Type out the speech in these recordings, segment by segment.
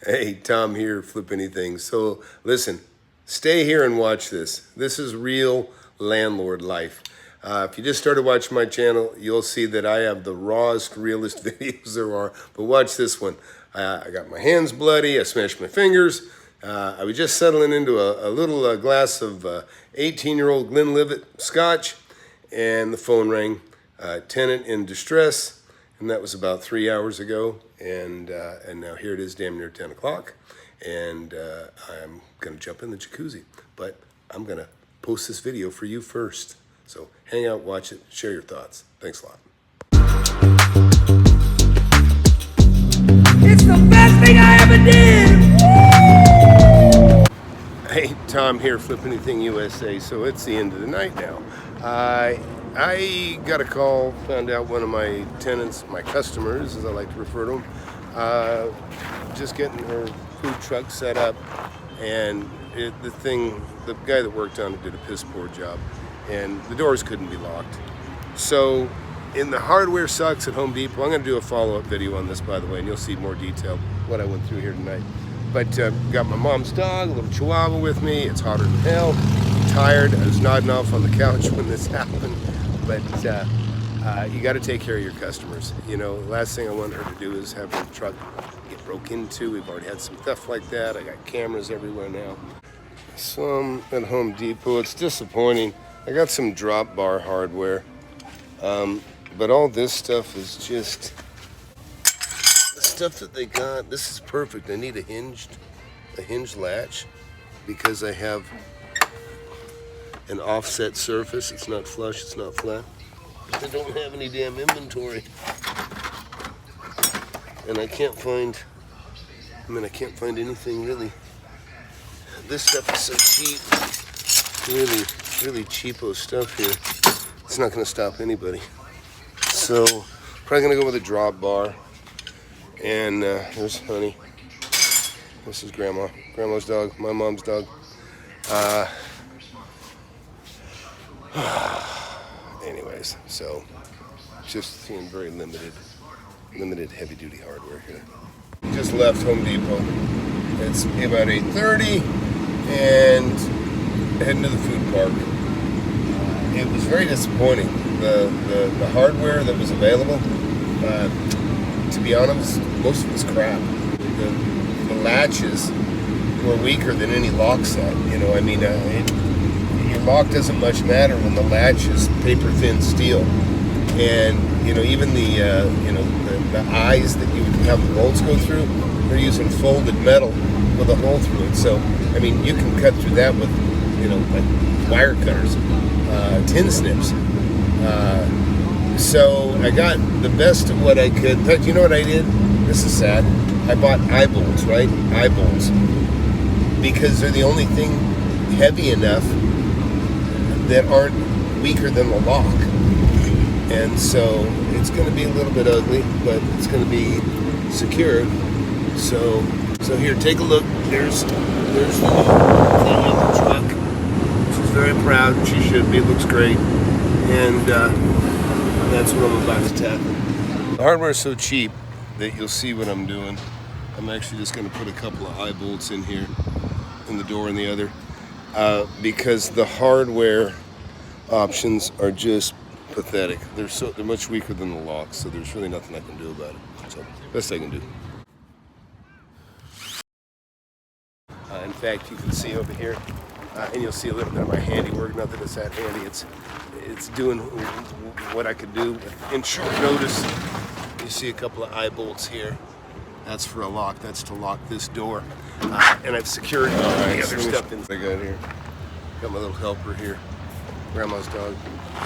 Hey, Tom here, Flip Anything. So listen, stay here and watch this. This is real landlord life. If you just started watching my channel, you'll see that I have the rawest, realest videos there are. But watch this one. I got my hands bloody. I smashed my fingers. I was just settling into a little glass of 18-year-old Glenlivet Scotch, and the phone rang. Tenant in distress, and that was about 3 hours ago. And now here it is, damn near 10 o'clock, and I'm gonna jump in the jacuzzi. But I'm gonna post this video for you first. So hang out, watch it, share your thoughts. Thanks a lot. It's the best thing I ever did! Woo! Hey, Tom here, Flip Anything USA. So it's the end of the night now. I got a call, found out one of my tenants, my customers, as I like to refer to them, just getting her food truck set up, and the guy that worked on it did a piss poor job, and the doors couldn't be locked. So in the hardware sucks at Home Depot, I'm going to do a follow-up video on this, by the way, and you'll see more detail what I went through here tonight. But got my mom's dog, a little chihuahua with me. It's hotter than hell. I'm tired. I was nodding off on the couch when this happened. But you got to take care of your customers. You know, last thing I want her to do is have her truck get broke into. We've already had some theft like that. I got cameras everywhere now. So I'm at Home Depot. It's disappointing. I got some drop bar hardware. But all this stuff is just the stuff that they got. This is perfect. I need a hinged latch because I have an offset surface. It's not flush, it's not flat. I don't have any damn inventory. And I can't find anything really. This stuff is so cheap. Really cheapo stuff here. It's not gonna stop anybody. So, probably gonna go with a drop bar. And there's Honey. This is Grandma's dog, my mom's dog. Anyways, so just seeing very limited heavy-duty hardware here. Just left Home Depot. It's about 8:30, and heading to the food park. It was very disappointing. The hardware that was available, to be honest, most of it was crap. The latches were weaker than any lock set. You know, I mean, your lock doesn't much matter when the latch is paper thin steel, and you know, even the eyes that you would have the bolts go through, they're using folded metal with a hole through it. So I mean, you can cut through that with, you know, like wire cutters, tin snips. So I got the best of what I could. But you know what I did? This is sad. I bought eye bolts, right? Eye bolts, because they're the only thing heavy enough that aren't weaker than the lock. And so it's going to be a little bit ugly, but it's going to be secured. So here, take a look. There's the yellow truck. She's very proud. She should be. It looks great. And that's what I'm about to tackle. The hardware is so cheap that you'll see what I'm doing. I'm actually just going to put a couple of eye bolts in here, in the door and the other, because the hardware options are just pathetic. They're much weaker than the lock, so there's really nothing I can do about it. So best I can do. In fact, you can see over here, and you'll see a little bit of my handiwork. Not that it's that handy. It's doing what I could do in short notice. You see a couple of eye bolts here. That's for a lock. That's to lock this door. And I've secured the other stuff in. I got here. Got my little helper here. Grandma's dog.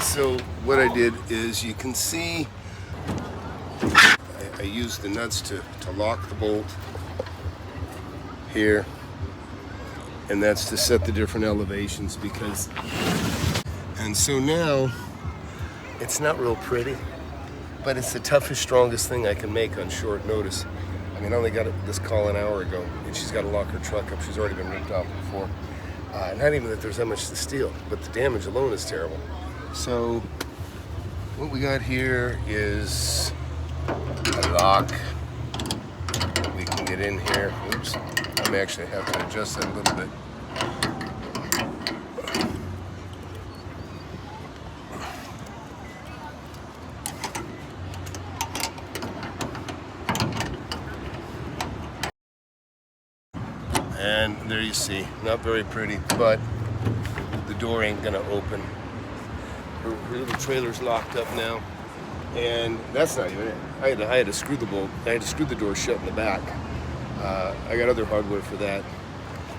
So what I did is, you can see I used the nuts to lock the bolt here. And that's to set the different elevations, because, and so now it's not real pretty, but it's the toughest, strongest thing I can make on short notice. I mean, I only got this call an hour ago, and she's got to lock her truck up. She's already been ripped off before. Not even that there's that much to steal, but the damage alone is terrible. So what we got here is a lock. We can get get in here. Oops, I may actually have to adjust that a little bit. And there you see, not very pretty, but the door ain't gonna open. Her little trailer's locked up now, and that's not even it. I had to screw the bolt. I had to screw the door shut in the back. I got other hardware for that.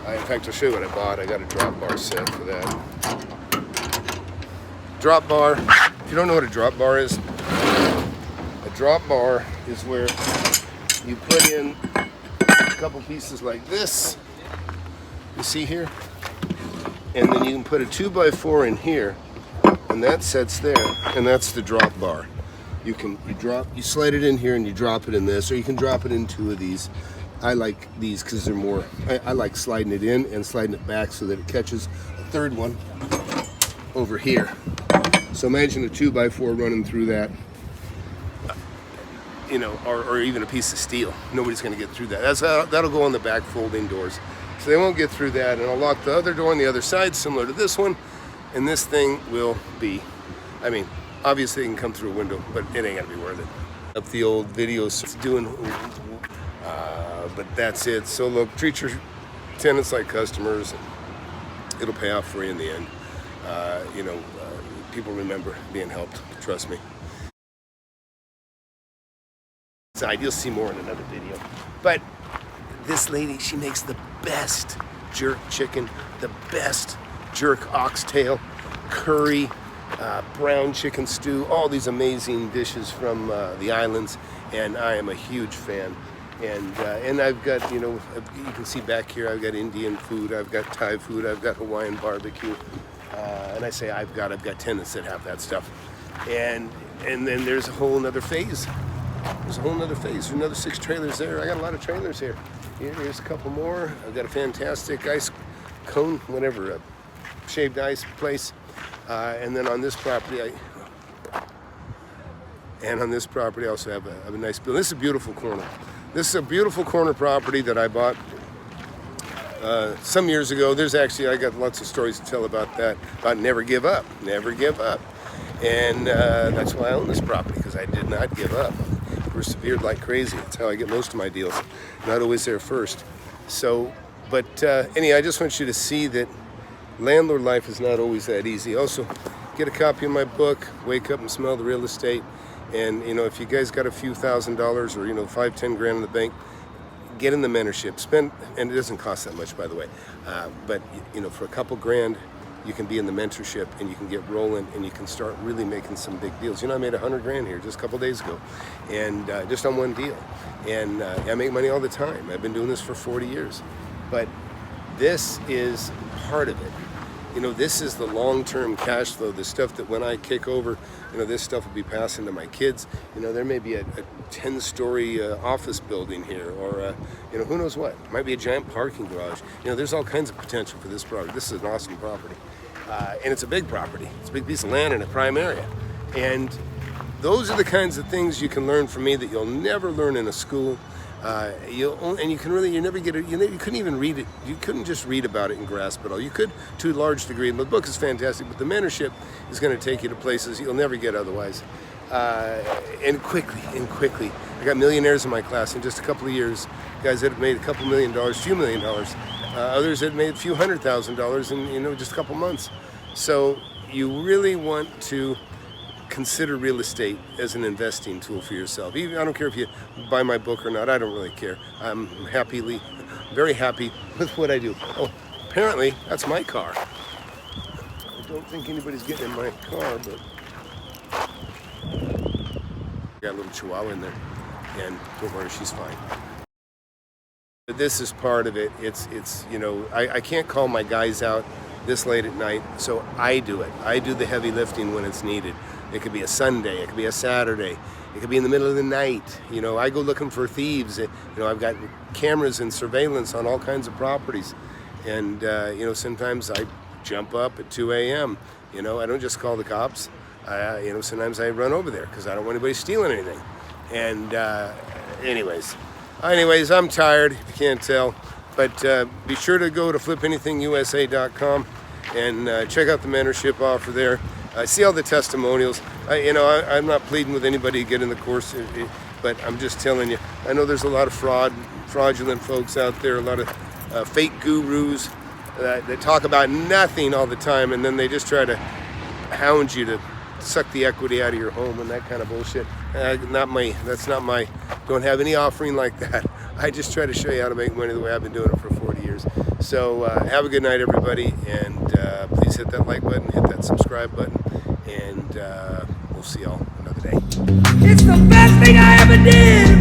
In fact, I'll show you what I bought. I got a drop bar set for that. Drop bar. If you don't know what a drop bar is, a drop bar is where you put in a couple pieces like this. You see here? And then you can put a 2x4 in here, and that sets there, and that's the drop bar. You slide it in here and you drop it in this, or you can drop it in two of these. I like these because they're more, I like sliding it in and sliding it back so that it catches a third one over here. So imagine a 2x4 running through that, you know, or even a piece of steel. Nobody's going to get through that. That'll go on the back folding doors. So they won't get through that, and I'll lock the other door on the other side, similar to this one, and this thing will be, I mean, obviously it can come through a window, but it ain't gonna be worth it. Up the old videos doing, but that's it. So look, treat your tenants like customers, and it'll pay off for you in the end. People remember being helped, trust me. You'll see more in another video. But this lady, she makes the best jerk chicken, the best jerk oxtail, curry, brown chicken stew, all these amazing dishes from the islands, and I am a huge fan. And I've got, you can see back here, I've got Indian food, I've got Thai food, I've got Hawaiian barbecue, and I say I've got tenants that have that stuff. And then there's a whole nother phase. There's a whole nother phase. There's another 6 trailers there. I got a lot of trailers here. Here's a couple more. I've got a fantastic ice cone, whatever, a shaved ice place. And then on this property, I also have a nice building. This is a beautiful corner. This is a beautiful corner property that I bought some years ago. I got lots of stories to tell about that. About never give up, never give up. And that's why I own this property, because I did not give up. Persevered like crazy. That's how I get most of my deals. Not always there first. So, but anyway, I just want you to see that landlord life is not always that easy. Also, get a copy of my book, Wake Up and Smell the Real Estate. And, if you guys got a few $1,000s or, $5-10 grand in the bank, get in the mentorship. And it doesn't cost that much, by the way. But, for a couple grand, you can be in the mentorship and you can get rolling and you can start really making some big deals. I made 100 grand here just a couple days ago, and just on one deal. And I make money all the time. I've been doing this for 40 years. But this is part of it. This is the long-term cash flow, the stuff that when I kick over, this stuff will be passing to my kids. There may be a 10-story office building here, or, who knows what. It might be a giant parking garage. There's all kinds of potential for this property. This is an awesome property. And it's a big property. It's a big piece of land in a prime area. And those are the kinds of things you can learn from me that you'll never learn in a school. You never get it. You couldn't even read it. You couldn't just read about it and grasp it all. You could to a large degree. And the book is fantastic, but the mentorship is going to take you to places you'll never get otherwise. And quickly. I got millionaires in my class in just a couple of years. Guys that have made a couple $1 million, few $1 million. Others that made a few $100,000 in just a couple months. So you really want to consider real estate as an investing tool for yourself. I don't care if you buy my book or not. I don't really care. I'm very happy with what I do. Oh, apparently that's my car. I don't think anybody's getting in my car, but got a little chihuahua in there, and don't worry, she's fine. But this is part of it. It's I can't call my guys out this late at night, so I do it. I do the heavy lifting when it's needed. It could be a Sunday, it could be a Saturday, it could be in the middle of the night. I go looking for thieves. I've got cameras and surveillance on all kinds of properties. And, sometimes I jump up at 2 a.m. I don't just call the cops. Sometimes I run over there because I don't want anybody stealing anything. And anyways, Anyways, I'm tired, if you can't tell. But be sure to go to flipanythingusa.com and check out the mentorship offer there. See all the testimonials. I'm not pleading with anybody to get in the course, but I'm just telling you, I know there's a lot of fraudulent folks out there, a lot of fake gurus that talk about nothing all the time, and then they just try to hound you to suck the equity out of your home and that kind of bullshit. That's not my, don't have any offering like that. I just try to show you how to make money the way I've been doing it for 40 years. So have a good night, everybody, and please hit that like button, hit that subscribe button, and we'll see y'all another day. It's the best thing I ever did.